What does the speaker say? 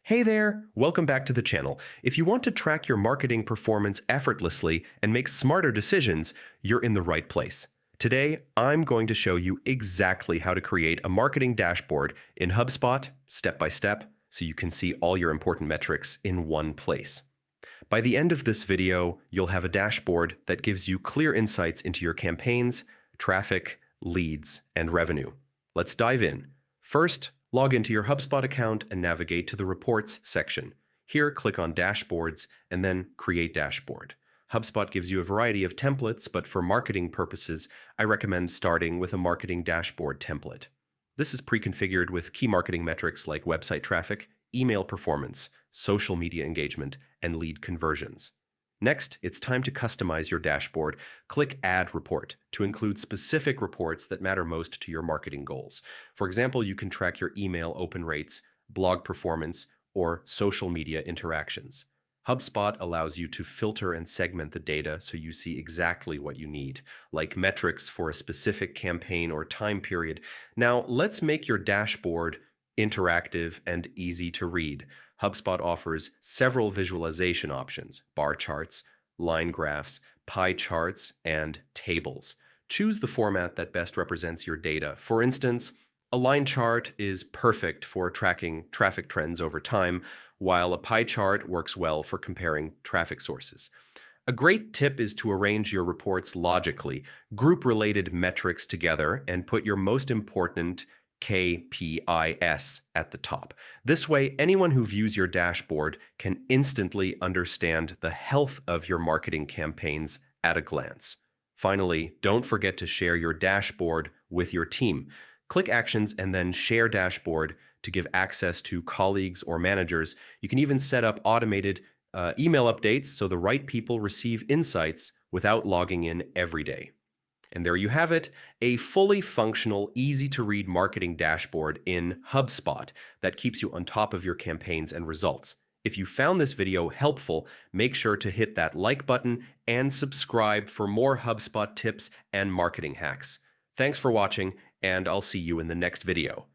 Hey there! Welcome back to the channel. If you want to track your marketing performance effortlessly and make smarter decisions, you're in the right place. Today, I'm going to show you exactly how to create a marketing dashboard in HubSpot, step by step, so you can see all your important metrics in one place. By the end of this video, you'll have a dashboard that gives you clear insights into your campaigns, traffic, leads, and revenue. Let's dive in. First, log into your HubSpot account and navigate to the Reports section. Here, click on Dashboards and then Create Dashboard. HubSpot gives you a variety of templates, but for marketing purposes, I recommend starting with a marketing dashboard template. This is pre-configured with key marketing metrics like website traffic, email performance, social media engagement, and lead conversions. Next, it's time to customize your dashboard. Click Add Report to include specific reports that matter most to your marketing goals. For example, you can track your email open rates, blog performance, or social media interactions. HubSpot allows you to filter and segment the data so you see exactly what you need, like metrics for a specific campaign or time period. Now, let's make your dashboard interactive and easy to read. HubSpot offers several visualization options: bar charts, line graphs, pie charts, and tables. Choose the format that best represents your data. For instance, a line chart is perfect for tracking traffic trends over time, while a pie chart works well for comparing traffic sources. A great tip is to arrange your reports logically, group related metrics together, and put your most important KPIs at the top. This way, anyone who views your dashboard can instantly understand the health of your marketing campaigns at a glance. Finally, don't forget to share your dashboard with your team. Click Actions and then Share Dashboard to give access to colleagues or managers. You can even set up automated email updates so the right people receive insights without logging in every day. And there you have it, a fully functional, easy-to-read marketing dashboard in HubSpot that keeps you on top of your campaigns and results. If you found this video helpful, make sure to hit that like button and subscribe for more HubSpot tips and marketing hacks. Thanks for watching, and I'll see you in the next video.